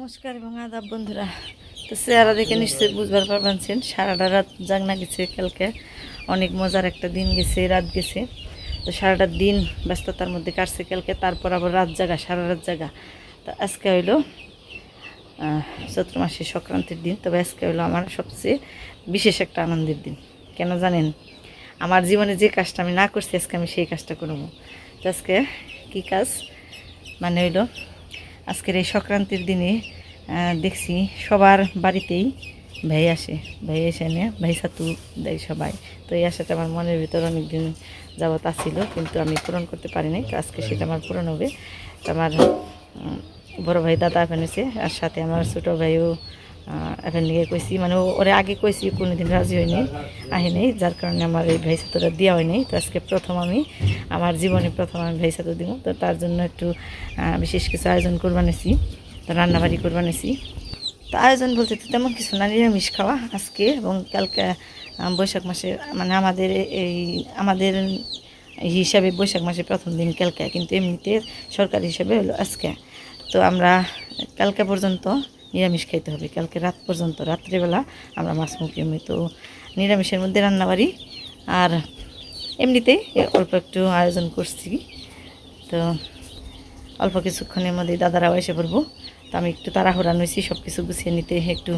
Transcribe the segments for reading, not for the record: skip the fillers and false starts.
নমস্কার এবং আদাব বন্ধুরা। তো চেহারা দেখে নিশ্চয়ই বুঝবার পারছেন সারাটা রাত জাগনা গেছে। কালকে অনেক মজার একটা দিন গেছে, রাত গেছে। তো সারাটা দিন ব্যস্ততার মধ্যে কাটছে কালকে, তারপর আবার রাত জাগা, সারা রাত জাগা। তো আজকে হইলো চৈত্র মাসের সংক্রান্তির দিন। তবে আজকে হইলো আমার সবচেয়ে বিশেষ একটা আনন্দের দিন। কেন জানেন? আমার জীবনে যে কাজটা আমি না করছি আজকে আমি সেই কাজটা করবো। তো আজকে কী কাজ মানে হইলো, আজকের এই সংক্রান্তির দিনে দেখছি সবার বাড়িতেই ভাই আসে, ভাই এসে নিয়ে ভাই ছাতু দেয় সবাই। তো এই আশাটা আমার মনের ভিতর অনেক দিন যাবৎ আসছিল, কিন্তু আমি পূরণ করতে পারিনি। তো আজকে সেটা আমার পূরণ হবে। তো আমার বড় ভাই দাদা এসে, আর সাথে আমার ছোটো ভাইও এখন নিয়ে কইছি, মানে ওরে আগে কইছি, কোনোদিন রাজি হয়নি, আহেনি, যার কারণে আমার এই ভাই ছাতুটা দেওয়া হয়নি। তো আজকে প্রথম আমি আমার জীবনে প্রথম আমি ভাই ছাতু দিব। তো তার জন্য একটু বিশেষ কিছু আয়োজন করবানেছি, তো রান্নাবাড়ি করবানেছি। তো আয়োজন বলতে তো তেমন কিছু না, নিরামিষ খাওয়া আজকে এবং কালকে বৈশাখ মাসে, মানে আমাদের হিসাবে বৈশাখ মাসের প্রথম দিন কালকে, কিন্তু এমনিতে সরকারি হিসাবে হলো আজকে। তো আমরা কালকে পর্যন্ত নিরামিষ খাইতে হবে, কালকে রাত পর্যন্ত, রাত্রিবেলা আমরা মাছ মুখি। তো নিরামিষের মধ্যে রান্নাবাড়ি আর এমনিতেই অল্প একটু আয়োজন করছি। তো অল্প কিছুক্ষণের মধ্যেই দাদারাও এসে পড়বো। তো আমি একটু তাড়াহুড়া নিয়েছি সব কিছু গুছিয়ে নিতে, একটু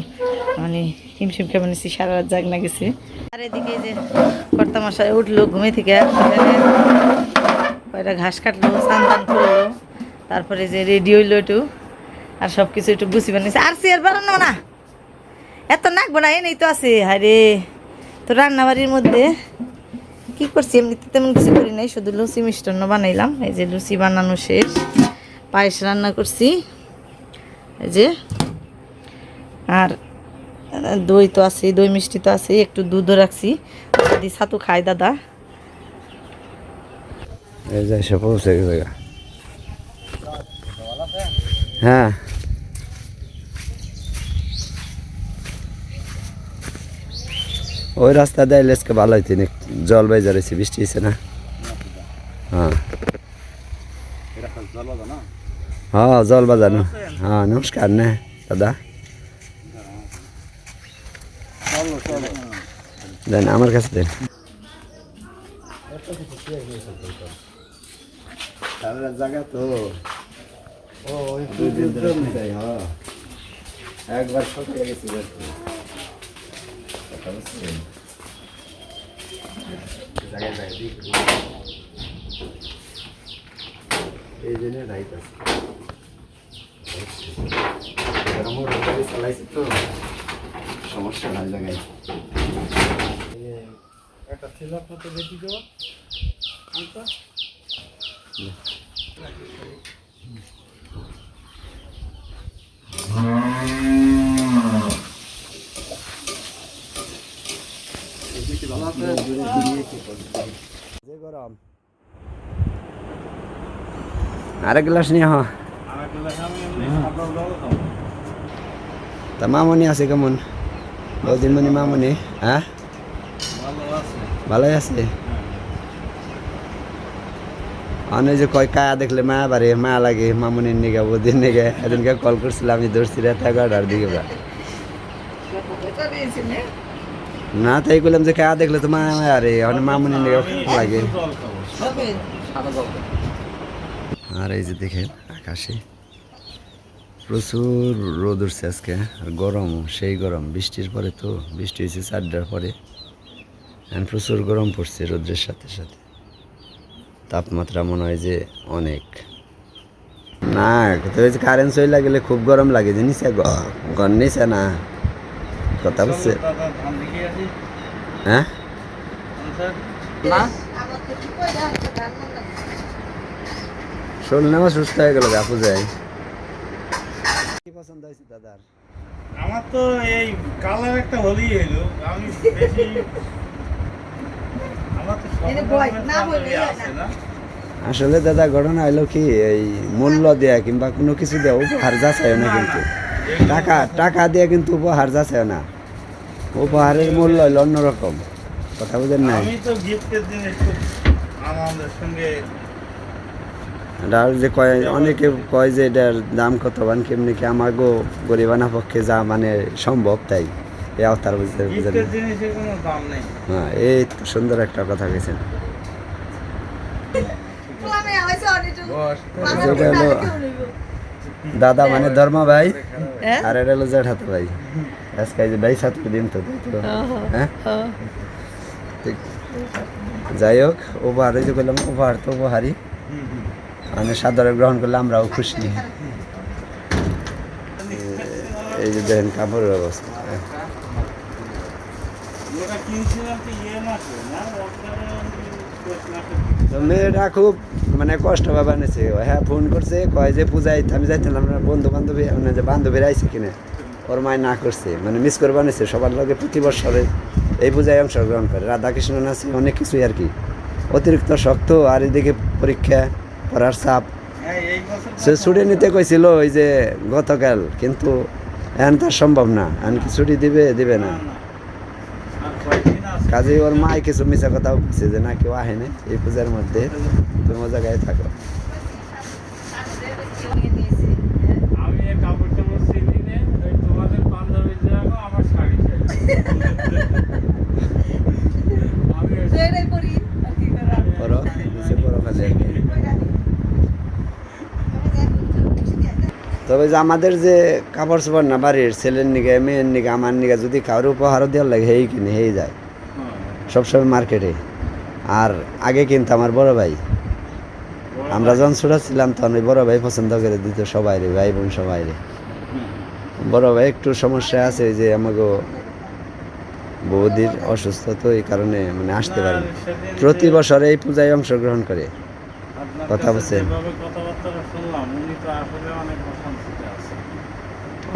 মানে হিমশিম খেয়ে নিয়েছি, সারা রাত জাগনা গেছে। আর এদিকে যে কর্তা মশাই উঠলো ঘুমে থেকে, কয়টা ঘাস কাটলো, স্নান টান করলো, তারপরে যে রেডি হইলো একটু, আর সব কিছু একটু গুছি বানিয়েছে। আর সে আর বানানো না, এত নাকবো না, এনেই তো আছে। হায় রে, তো রান্নাবাড়ির মধ্যে কি করছি, এমনিতে তেমন কিছু করি নাই, শুধু লুচি মিষ্টান্ন বানাইলাম। এই যে লুচি বানানো শেষ, পায়েস রান্না করছি এই যে, আর দই তো আছে, দই মিষ্টি তো আছে, একটু দুধও রাখছি, যদি ছাতু খায় দাদা। এই যে এসে পৌঁছে গেছে। হ্যাঁ, ওই রাস্তা দিয়ে আজকে ভালো হইতে, জল বাইজা রয়েছে, বৃষ্টি হয়েছে না। হ্যাঁ হ্যাঁ, জল বাজানো। হ্যাঁ, নমস্কার নে দাদা, দেন আমার কাছে দেন। জায়গা তো একবার সত্যি গেছি, এই জন্য রাইট আছে, চালাইছি তো সমস্যা নাই জায়গায়। একটা ছিল আপনার বেশি দেওয়া গরম। আরেক গ্লাস নিয়ে হ। তা মামনি আছে কেমন? বহুদিন মানে মামনি, হ্যাঁ ভালোই আছে। অনেক যে কয় কায়া দেখলে মায়া বাড়ে, মায়া লাগে মামনির নিগে, বহুদিন নিগে। এদিনকে কল করছিলাম, আমি ধরছি রাত 11টার দিকে। না, তাই করলাম যে কায়া দেখলে তো মায়া মায়া রে, অনেক মামনির নিগে লাগে। আর এই যে দেখেন আকাশে প্রচুর রোদ উঠছে আজকে, আর গরম, সেই গরম। বৃষ্টির পরে তো, বৃষ্টি হয়েছে 4টার পরে, প্রচুর গরম পড়ছে রোদ্রের সাথে সাথে। তাপমাত্রা মনে হয় যে অনেক। না, কারেন্ট চলে গেলে খুব গরম লাগে, জিনিস ঘর নিছে না, কথা বুঝছে? হ্যাঁ, শরীর নামা সুস্থ হয়ে গেল, আপু যায়। কি পছন্দ হয়েছে দাদার? আমার তো এই কালার একটা হলেই হইলো, আমি বেশি আমার তো আছে না। আসলে দাদা ঘটনা হইলো কি, এই মূল্য দেয়া কিংবা কোনো কিছু দেওয়া উপহার যাচাই না, কিন্তু টাকা দিয়ে কিন্তু উপহার যাচাই না। উপহারের মূল্য হইলো অন্যরকম, কথা বুঝেন না? আমি তো গিফটের জিনিস খুব আনন্দের সঙ্গে আর যে কয় অনেকে কয় যে এটার দাম কত বান কেমনি কি আমাগো গরিবানা পক্ষে যা মানে সম্ভব তাই এই আওতার বুঝতে বুঝেন গিফটের জিনিসের কোনো দাম নেই। হ্যাঁ এই তো সুন্দর একটা কথা গেছেন যেটা হলো দাদা মানে ধর্মা ভাই হ্যাঁ? আর এটা হলো জ্যাঠাতো ভাই আজকে এই যে ভাই সাথে দিন তো তাই তো হ্যাঁ ঠিক। যাই হোক উপহার এই যে করলাম উপহার তো উপহারই মানে সাদরে গ্রহণ করলে আমরাও খুশি এই যে দেখেন কাপড়ের অবস্থা ওটা কিনছিলাম তো মাসে না তো মেয়েটা খুব মানে কষ্ট ভাবে আনেছে হ্যাঁ ফোন করছে কয় যে পূজায় আমি যাইছিলাম না বন্ধু বান্ধবী মানে যে বান্ধবীরা আইছে কিনে ওর মায় না করছে মানে মিস করে বানিয়েছে সবার লগে প্রতি বছরে এই পূজায় অংশগ্রহণ করে রাধাকৃষ্ণ নাচে অনেক কিছুই আর কি অতিরিক্ত শক্ত আর এদিকে পরীক্ষা পড়ার চাপ এই বছর সে ছুটি নিতে কইছিল ওই যে গতকাল কিন্তু এখন তার সম্ভব না এখন কি ছুটি দিবে না আর কয়েকদিন আছে। কাজেই ওর মায় কিছু মিশা কথাও বলছে যে না কেউ আহে না এই পূজার মধ্যে তোমার জায়গায় থাকো আমি এই কাপড় টাপড় চিনি নে ওই তোমাদের পাঞ্জাবি যাবো আমার শাড়ি চাই। আমি পরো নিচে পরো খালি আর কি। তবে যে আমাদের যে কাপড় চোপড় না বাড়ির ছেলের নিগে মেয়ের নিগে আমার নিগে যদি কারো উপহারও দেওয়ার লাগে হেই কিনে হেই যায় সবসময় মার্কেটে আর আগে কিন্তু আমার বড় ভাই আমরা যখন ছোট ছিলাম তখন ওই বড় ভাই পছন্দ করে দিত সবাই রে ভাই বোন সবাই রে বড় ভাই একটু সমস্যা আছে ওই যে আমাকে বৌদির অসুস্থ তো এই কারণে মানে আসতে পারে না। প্রতি বছর এই পূজায় অংশগ্রহণ করে আপনার কথা কাছে বলছেন। যেভাবে কথাবার্তা শুনলাম উনি তো আসলে অনেক অশান্তিতে আছে।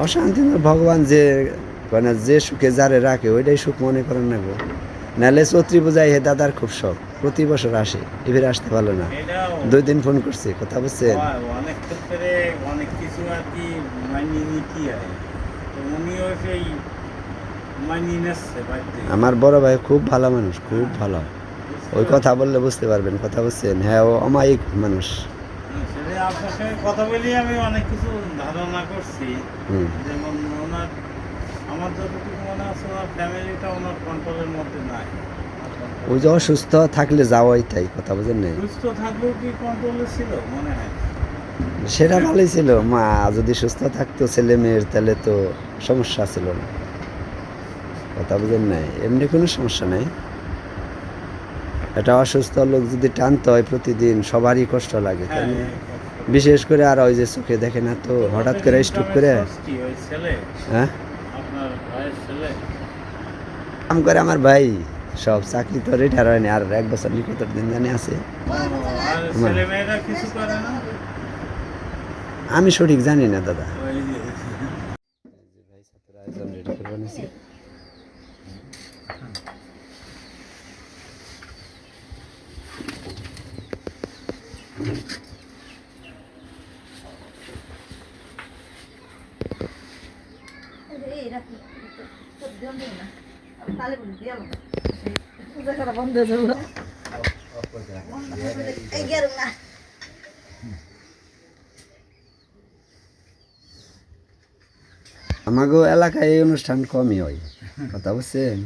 অশান্তি না ভগবান যে মানে যে সুখে যারে রাখে ওইটাই সুখ মনে করেন না গো নাহলে চৈত্রী পূজায় হে দাদার খুব শখ প্রতি বছর আসে এবারে আসতে পারলো না এটাও 2 দিন ফোন করছে কথা বলছেন হয়, অনেক ক্ষেত্রে অনেক কিছু আর কি মানিয়ে নিতে হয়। তো উনিও সেই মানিয়ে নিচ্ছে বাড়িতে। আমার বড় ভাই খুব ভালো মানুষ খুব ভালো ওই কথা বললে বুঝতে পারবেন কথা বলছেন হ্যাঁ ও অমায়িক মানুষ সেটা আপনার সঙ্গে কথা বলি আমি অনেক কিছু ধারণা করছি। হুম যেমন ওনার আমার যতটুকু মনে আছে ওনার ফ্যামিলিটা ওনার কন্ট্রোলের মধ্যে নাই। ওই যে অসুস্থ থাকলে যাওয়াই তাই কথা বুঝেন না সুস্থ থাকলেও কি কন্ট্রোলে ছিল মনে হয়? সেটা ভালোই ছিল মা যদি সুস্থ থাকতো ছেলে মেয়ের তাহলে তো সমস্যা ছিল না কথা বুঝেন নাই এমনি কোনো সমস্যা নাই এটা অসুস্থ লোক যদি টানতে হয় প্রতিদিন সবারই কষ্ট লাগে তাই না বিশেষ করে আর ওই যে চোখে দেখে না তো হঠাৎ করে স্ট্রোক করে কি ওই ছেলে হ্যাঁ আপনার ভাইয়ের ছেলে কাম করে আমার ভাই সব চাকরি তো রিটায়ার হয়নি আর 1 বছর নিকটর দিন জানি আছে আর ছেলে মেয়েরা কিছু করে না? আমি সঠিক জানি না দাদা ওই যে আয়োজন রেডি করে নিয়েছি বন্ধ হয়ে যাবো এই গেরুম না আমাগো এলাকায় এই অনুষ্ঠান কমই হয় কথা বুঝছেন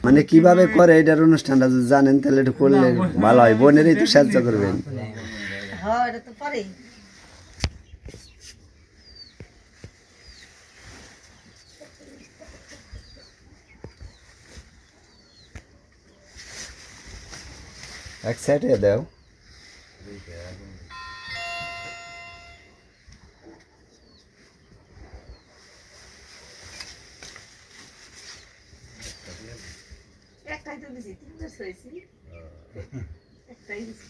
মানে কিভাবে করে এটার অনুষ্ঠানটা যদি জানেন তাহলে একটু করলে ভালো হয় বোনেরই তো সাহায্য করবেন হ্যাঁ এটা তো পারেই এক সাইডে দাও একটাই তো দিছি 3 হয়েছি একটাই দিছি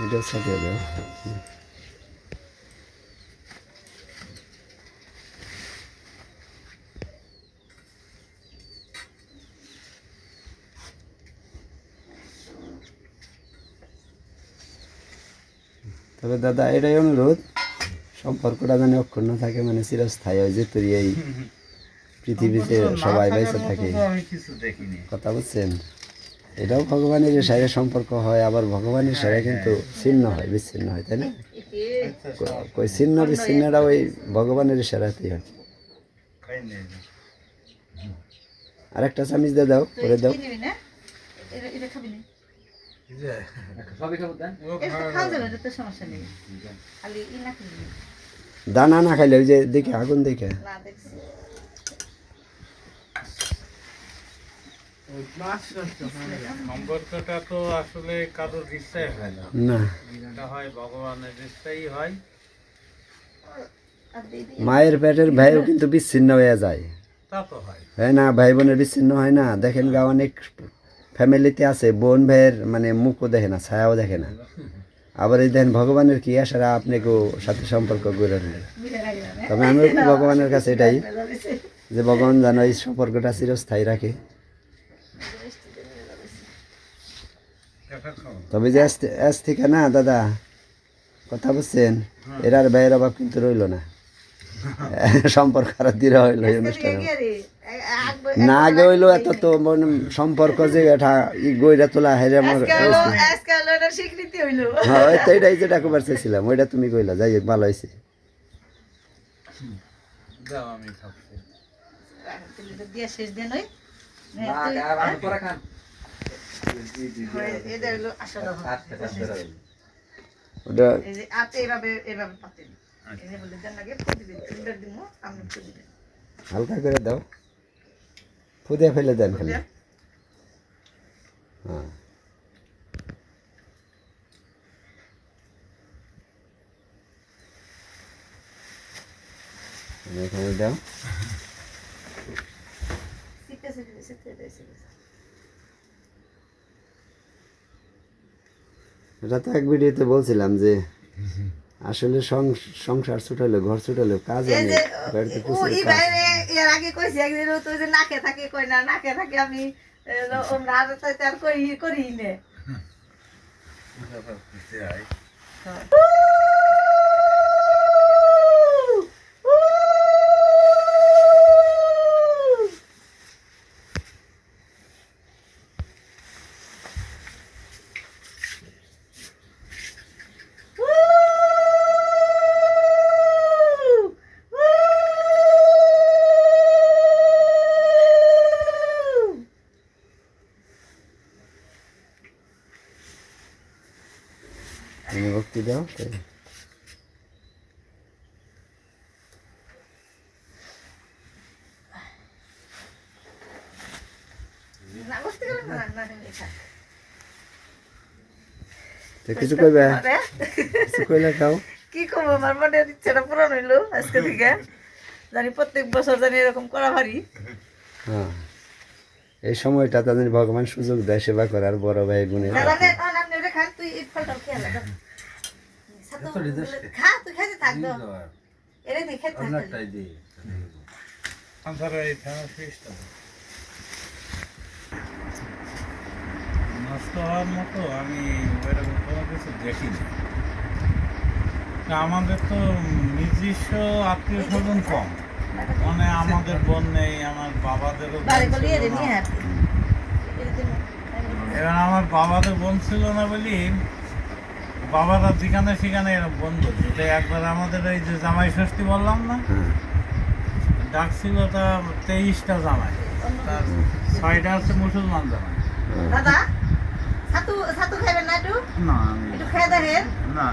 এটা সাইডে দাও তবে দাদা এটাই অনুরোধ, সম্পর্কটা যেন অক্ষুণ্ণ থাকে, মানে চিরস্থায়ী হয়, যে তুই এই পৃথিবীতে সম্পর্ক না সবাই থাকার বেঁচে মতো থাকে। তো আমি কিছু দেখিনি। কথা বুঝছেন? এটাও ভগবানের ইশারায় সম্পর্ক হয়, আবার ভগবানের ইশারায় কিন্তু ছিন্ন হয়, বিচ্ছিন্ন হয়, তাই না? আচ্ছা, সব কই ছিন্ন বিচ্ছিন্নটা ওই ভগবানের ইশারাতেই হয়। খাই নেই। আরেকটা চামিচ দিয়ে দাও, করে দাও। নিবি না এটা খাবি না এই যে, ও এটা খাওয়া খাওয়া যাবে। যাবে, এটা তো সমস্যা নেই, খালি ই না খেলি দানা না খাইলে ওই যে দেখে আগুন দেখে না দেখছি সম্পর্কটা তো আসলে কারোর ইচ্ছায় হয় না, না। এটা হয় ভগবানের ইচ্ছাই হয়। আর দিদি মায়ের পেটের ভাইও কিন্তু বিচ্ছিন্ন হয়ে যায়, তা তো হয়। হয় না? ভাই বোনের বিচ্ছিন্ন হয় না? দেখেন গা, অনেক ফ্যামিলিতে আছে বোন ভাইয়ের মানে মুখও দেখে না, ছায়াও দেখে না। আবার এই দেখেন ভগবানের কি আশারা আপনাকেও সাথে সম্পর্ক গড়ে নেয়। তবে আমিও ভগবানের কাছে এটাই, যে ভগবান যেন এই সম্পর্কটা চিরস্থায়ী রাখে। এটা খাও। তবে যে আজ থেকে না দাদা, কথা বুঝছেন, এরার ভাইয়ের অভাব কিন্তু রইল না। সম্পর্ক আরো দৃঢ় হইল এই অনুষ্ঠানে। না আগে হইলো এত তো মনে সম্পর্ক যে এটা ই গইরা তোলা হেরে আমার আজকে হলো এটা স্বীকৃতি হইলো হ্যাঁ, তো এটাই যেটা কবার চাইছিলাম, ওইটা তুমি কইলা, যাই হোক ভালো হয়েছে। দাও আমি খাচ্ছি। দিয়া শেষ দিন ওই এটা হলো আসলে ওটা এই যে আতে এভাবে এভাবে পাতেন এই যে বলে দেন লাগে প্রতিদিন ফিল্টার দিমু আপনি প্রতিদিন হালকা করে দাও, ফুদিয়ে ফেলে দেন খালি। হ্যাঁ, এখানে দাও। সিটে সিটে সিটে সিটে এটা তো এক ভিডিওতে বলছিলাম যে আসলে সংসার ছোট হলে, ঘর ছোট হলে কাজ এই অনেক, যে বাড়িতে ও প্রচুর ই কাজ। বাইরে এর আগে কইছি একদিন তো যে নাকে থাকে কই না নাকে থাকে আমি ওমরা আর তার কই করি নে এটা খাচ্ছি আই। তুমি ভক্তি দাও তাই। না বুঝতে গেলাম না না তুমি খা তো কিছু কইবে, কিছু কইলে খাও। কি করবো আমার মনের ইচ্ছাটা পূরণ হইলো আজকে থেকে জানি প্রত্যেক বছর জানি এরকম করা পারি হ্যাঁ, এই সময়টা তাদের ভগবান সুযোগ দেয় সেবা করার, বড় ভাই বোনের। দাদা নে আপনি ওটা খান তুই এই ফলটা খেয়ে লাগা খা তুই খেতে থাক তো এরে তুই খেতে থাক আনসারে এই ফেমাস ফিশটা নষ্ট হওয়ার মতো আমি ওইরকম কোনো কিছু দেখিনি। আমাদের তো নিজস্ব আত্মীয় স্বজন কম, মানে আমাদের বোন নেই, আমার বাবাদেরও বোন বাড়ি বলি ছিল এরে না। নিয়ে হাঁটি এবার আমার বাবাদের বোন ছিল না বলি বাবারা যেখানে সেখানে এরকম বন্ধু। যে একবার আমাদের এই যে জামাই ষষ্ঠী বললাম না, হ্যাঁ, ডাক ছিল তা 23টা জামাই, তার 6টা আছে মুসলমান জামাই। দাদা ছাতু ছাতু খাইবেন না একটু না আমি একটু খেয়ে দেখেন না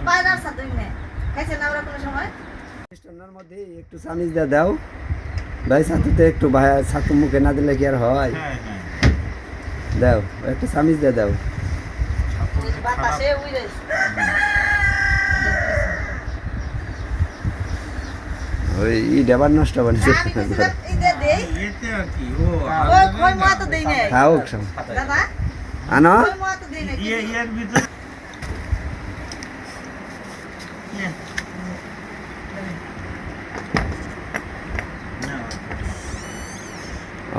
পায়রার ছাতুই নে খাইছেন না ওরা কোনো সময় মিষ্টান্নর মধ্যে একটু চামিচ দিয়ে দাও ভাই, ছাতুতে একটু ভাই, ছাতু মুখে না দিলে কি আর হয়? হ্যাঁ হ্যাঁ দাও একটু চামিচ দিয়ে দাও। ওই বাতাসে উইরে ওই ই ডাবার নষ্ট আমি বানিয়েছে। কিছু ইদে দেই এতে আর কি ও ও কই মা তো দেই নাই খাও দাদা আনো। কই মা তো দেই নাই এর ভিতরে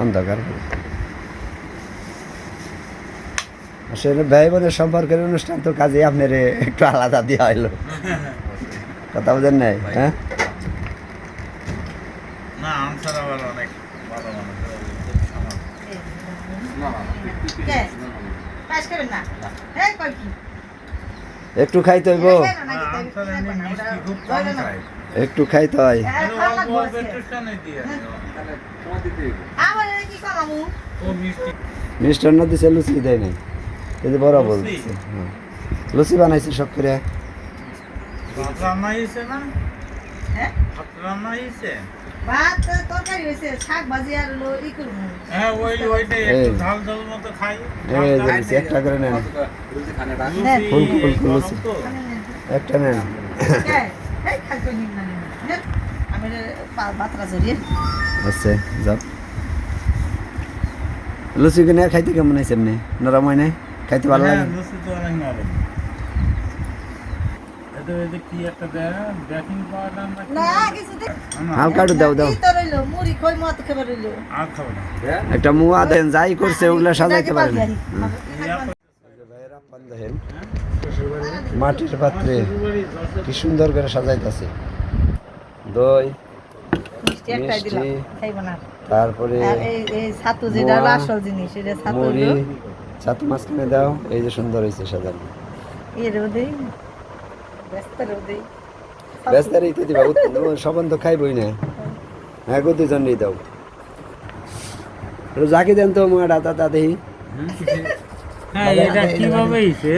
অন্ধকার আসলে ভাই বোনের সম্পর্কের অনুষ্ঠান তো কাজে আপনার একটু আলাদা দেওয়া হইলো কথা বোঝেন নাই হ্যাঁ না আনসার আবার অনেক ভালো মানুষ কে পাস করবেন না এই কই কি একটু খাইতে হইব আনসার এমনি মিষ্টি খুব কম খায় একটু খাইতে হয় আমার কি কমামু ও মিষ্টি মিষ্টান্ন দিছে লুচি দেয় নাই কিন্তু বড় বলছে হ্যাঁ লুচি বানাইছি সব করে ভাত রান্না হয়েছে না হ্যাঁ ভাত রান্না হয়েছে ভাত তরকারি হয়েছে শাক ভাজি আর হলো ই করবো হ্যাঁ ওইটাই একটু ঝাল ঝাল মতো খাই এই যে লুচি একটা করে নেন ফুল ফুল ফুল লুচি একটা নেন এই খাইতে নিন না আমি বাতরা জড়িয়ে আচ্ছা যাও লুচি কিনে খাইতে কেমন আছে এমনি নরম হয় নাই খাইতে ভালো লাগে লুচি তো অনেক নরম এটা কি একটা বেকিং পাউডার না কিছু দেখ হালকা একটু দাও দাও এই তো রইলো মুড়ি খই মত খেবে রইলো আর খাবো না একটা মুয়া দেন যাই করছে ওগুলা সাজাইতে পারেন মাটির পাত্রে কি সুন্দর করে সাজাইতেছে দই মিষ্টি একটাই দিলাম মিষ্টি, খাইব না তারপরে আর এই ছাতু যেটা হলো মোয়া, আসল জিনিস এটা ছাতু মুড়ি হলো ছাতু মাঝখানে দাও এই যে সুন্দর হয়েছে সাজানো এর দেই ব্যস্ত দেই ব্যস্তার ইতে দিবা সবন তো খাইবই না হ্যাঁ গো দুজনেই দাও জাকি দেন তো মুয়াটা দাদা দেহি হ্যাঁ এটা কিভাবে হইছে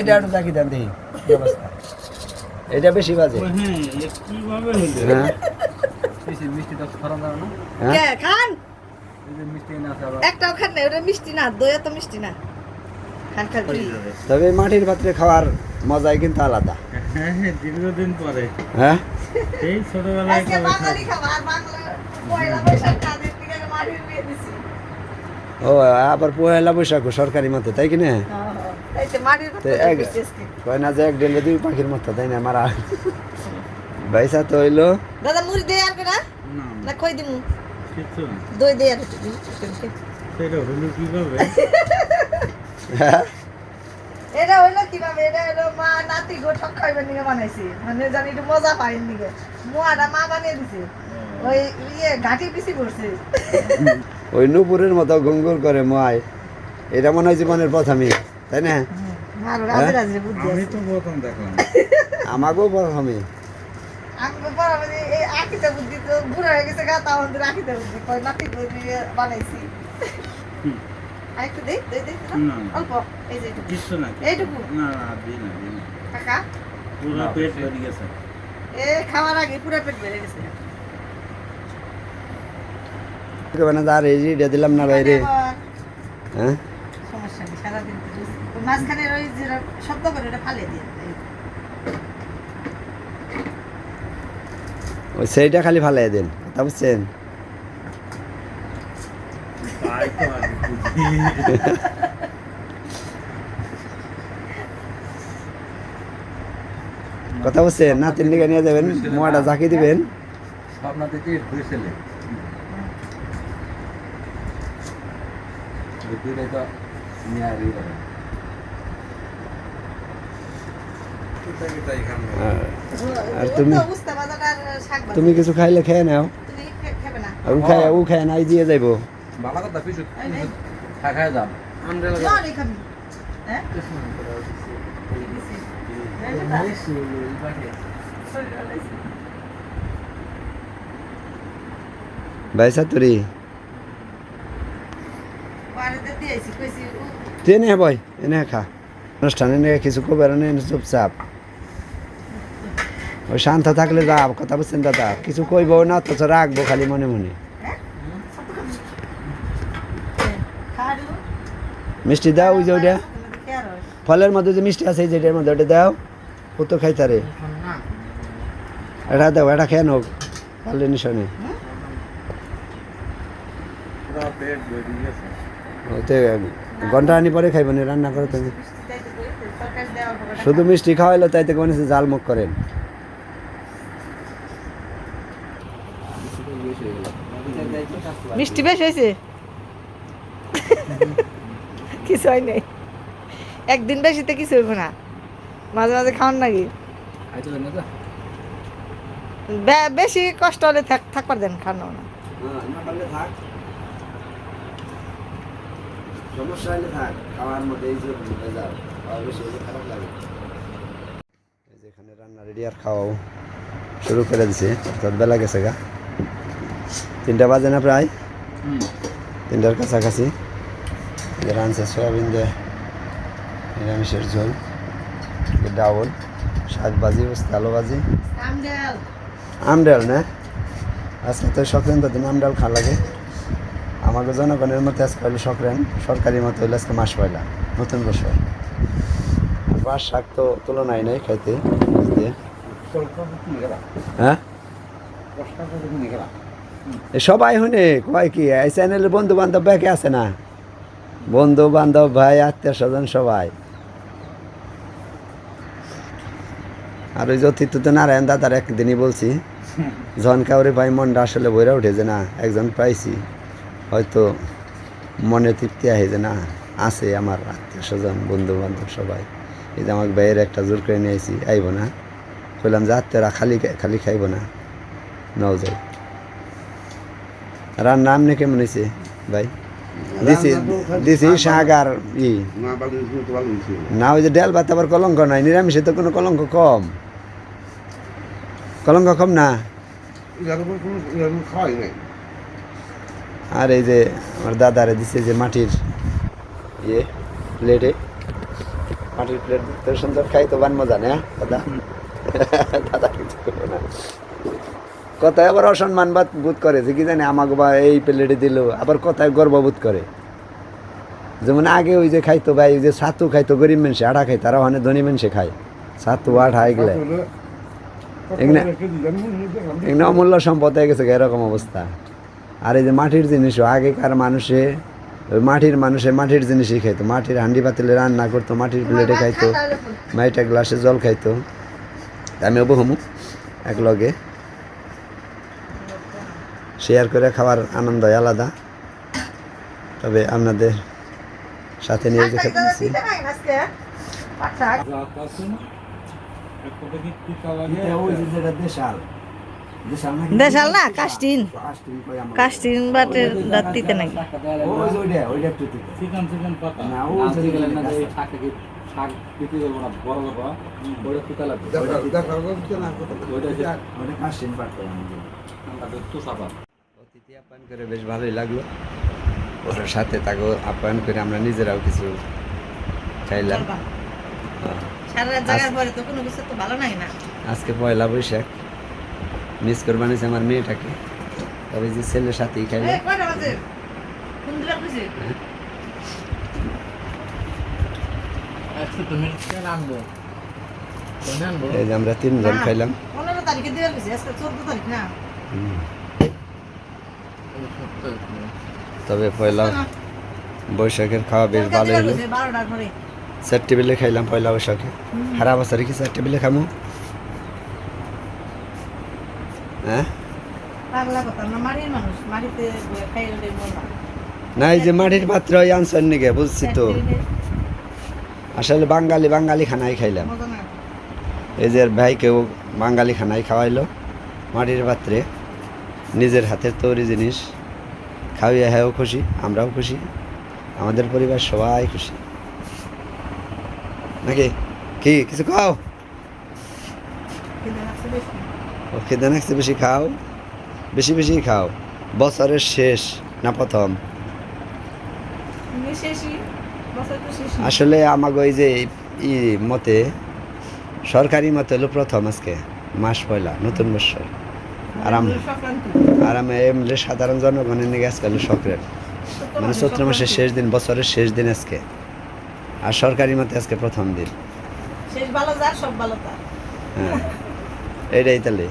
এটা একটু জাকি দেন দেহি কি অবস্থা এটা বেশি বাজে হ্যাঁ এ কিভাবে হইছে হ্যাঁ হ্যাঁ কে খান একটাও খান না ওটা মিষ্টি না দই তো মিষ্টি না খান খান তবে মাটির পাত্রে খাওয়ার মজাই কিন্তু আলাদা হ্যাঁ দীর্ঘদিন পরে হ্যাঁ এই ছোটবেলায় আজকে বাঙালি খাবার বাংলা পয়লা বৈশাখ কাদের থেকে মাটির বিয়ে দিছি ও আবার পয়লা বৈশাখ সরকারি মতে তাই কি না এইতে মাটির তো কথা এক কয় না যে এক ডেলে দুই পাখির মতো তাই না মারা ভাইসা তো হইলো দাদা মুড়ি দে আর না না না কই দিমু কিছু না দই দে আর সেটা হলো কিভাবে হ্যাঁ এটা হইলো কিভাবে এটা হলো মা নাতি গো ঠক খাইবার নিকে বানাইছি মানে জানি একটু মজা পাই নিকে মুয়াটা মা বানিয়ে দিছে ওই ঘাটি পিসি করছে ওই নুপুরের মতো ঘুঙ্গুর করে মায় এটা মনে হয় জীবনের প্রথমে তাই না আর রাজে রাজে বুদ্ধি আমি আছে তো প্রথম দেখলাম আমাকেও প্রথমে আমি বরাবর এই আকিতে বুদ্ধি তো বুড়া হয়ে গেছে গা তাও আমাদের আকিতে বুদ্ধি কই নাতি গো নিয়ে বানাইছি আর একটু দেই দই দেই না। অল্প এই যে এইটুকু কিছু না এইটুকু না না দিই না কাকা পুরো পেট ভরে গেছে এ খাওয়ার আগে পুরো পেট বেড়ে গেছে মানে আর এই যে দিলাম না বাইরে আবার হ্যাঁ সমস্যা নেই সারাদিন তো ওই মাঝখানে ওই যে শব্দ করে ওটা ফালিয়ে দিয়ে ওই সেইটা খালি ফালাই দেন তা বুঝছেন তাই তো আগে বুঝি কথা বুঝছেন না তিন দিকে নিয়ে যাবেন মোয়াটা ঝাঁকি দিবেন আর তুমি বুঝতে বাজার শাক তুমি কিছু খাইলে খেয়ে নাও তুমি খাবে না আর ও খায় নাই দিয়ে যাইবো না রে খাবি হ্যাঁ ভাইসা তুরি বাড়িতে দিয়েছি কইছি তুই এনে বই এনে খা অনুষ্ঠানে নিয়ে কিছু কবে না চুপচাপ ওই শান্ত থাকলে যা কথা বুঝছেন দাদা কিছু কইবো না অথচ রাখবো খালি মনে মনে খাড়ু মিষ্টি দাও ওই যে ওটা ফলের মধ্যে যে মিষ্টি আছে যেটার মধ্যে ওটা দাও ও তো খাইতারে এটা দাও এটা খেয়ে নোক পারলে নিশনে পুরো পেট ভরে গেছে ওতে ঘন্টা আনি পরে খাইবেন রান্না করে তুমি সরকার দেওয়া হবে শুধু মিষ্টি খাওয়াইলো তাই থেকে মনে হচ্ছে জাল মুখ করেন মিষ্টি বেশ হয়েছে কিছু হয় নাই, একদিন বেশিতে কিছু হইব না, মাঝে মাঝে খাওয়ান নাকি বেশি কষ্ট হলে থাকবার দেন, খাওয়ানো না। সমস্যা হলে থাক, খাওয়ার মধ্যে এই যে ভেজাল, খাওয়া বেশি হলে খারাপ লাগে। এই যে এখানে রান্না রেডি, আর খাওয়াও শুরু করে দিছে। অর্থাৎ বেলা গেছে গা, 3টা বাজে না প্রায়, 3টার কাছাকাছি। রানছে সয়াবিন দিয়ে নিরামিষের ঝোল, ডাউল, শাক ভাজি, আলু ভাজি, আমডাল না আজকে তো সংক্রান্ত দিন আমডাল খাওয়া লাগে। আমাকে জনগণের মতো আজকে হলো সংক্রান্ত, সরকারি মতো হইলে আজকে মাস পয়লা, নতুন বছর। বাস শাক তো তুলনায় নাই খাইতে দিয়ে। হ্যাঁ সবাই শুনে কয় কি এই চ্যানেলের বন্ধু বান্ধব ব্যাকে আছে না, বন্ধু বান্ধব ভাই আত্মীয় স্বজন সবাই। আর ওই জ্যোতির্থ নারায়ণ দাদার একদিনই বলছি, জন কাউরে ভাই মনটা আসলে বইরা উঠে যে না একজন পাইছি, হয়তো মনে তৃপ্তি আহে যে না আছে আমার আত্মীয় স্বজন বন্ধু বান্ধব সবাই। এই যে আমাকে ভাইয়ের একটা জোর করে নিয়ে আইছি, আইব না, বললাম যে আত্মীয়রা খালি খালি খাইব না, নাও যাই। রান্না আমনে কেমন হয়েছে ভাই? দিছি শাক আর ই না, ওই যে ডাল ভাত আবার কলঙ্ক নাই, নিরামিষে তো কোনো কলঙ্ক কম, কলঙ্ক কম না। আর এই যে আমার দাদারে দিছে যে মাটির ইয়ে প্লেটে, মাটির প্লেট তো সুন্দর, খাই তো বান মজা না দাদা। দাদা কিছু করবো না, কথায় আবার অসম্মান বোধ করে যে কি জানি আমাকে বা এই প্লেটে দিল, আবার কথায় গর্ববোধ করে। যেমন আগে ওই যে খাইতো ভাই, ওই যে ছাতু খাইতো গরিব মানুষে, আটা খাইতো, আর ওখানে ধনী মানুষে খায় ছাতু আঠা, এগুলো এগুলো অমূল্য সম্পদ হয়ে গেছে এরকম অবস্থা। আর এই যে মাটির জিনিসও আগেকার মানুষে, ওই মাটির জিনিসই খাইতো, মাটির হাঁডি পাতিলে রান্না করতো, মাটির প্লেটে খাইতো, মাইটা গ্লাসে জল খাইতো। আমিও বহুমু এক লগে শেয়ার করে খাওয়ার আনন্দ আলাদা। তবে আপনাদের সাথে নিয়ে যে খেতেছি দেশাল না কাস্টিন, কাস্টিন বাটের দাঁতিতে নাকি অতিথি আপ্যায়ন করে বেশ ভালোই লাগলো। ওটার সাথে তাকে আপ্যায়ন করে আমরা নিজেরাও কিছু খাইলাম। আজকে পয়লা বৈশাখ, মিস করবানিস আমার মেয়েটাকে, তবে যে ছেলের সাথেই খাইলাম। এই যে আমরা 3 জন খাইলাম। তবে পয়লা বৈশাখের খাওয়া বেশ ভালো হলো। 4 টেবিলে খাইলাম পয়লা বৈশাখে, সারা বছরে কি 4 টেবিলে খামো? হ্যাঁ না, এই যে মাটির পাত্র আনসার নিকে বুঝছি তো, আসলে বাঙালি খানাই খাইলাম। এই যে ভাইকেও বাঙালি খানাই খাওয়াইলো, মাটির পাত্রে নিজের হাতের তৈরি জিনিস খাওয়াইয়া, হ্যাঁও খুশি, আমরাও খুশি, আমাদের পরিবার সবাই খুশি নাকি? কি কিছু খাও? খেতে নাকছে, বেশি খাও, বেশি বেশি খাও। বছরের শেষ না প্রথম? আসলে আমাকে ওই যে ই মতে, সরকারি মতে হলো প্রথম আজকে মাস পয়লা, নতুন বছর। আর আমি এমনি সাধারণ জনগণের নিয়ে আজকে হলো সংক্রান্ত, মানে চৈত্র মাসের শেষ দিন, বছরের শেষ দিন আজকে। আর সরকারি মতে আজকে প্রথম দিন। হ্যাঁ এইটাই তাহলে।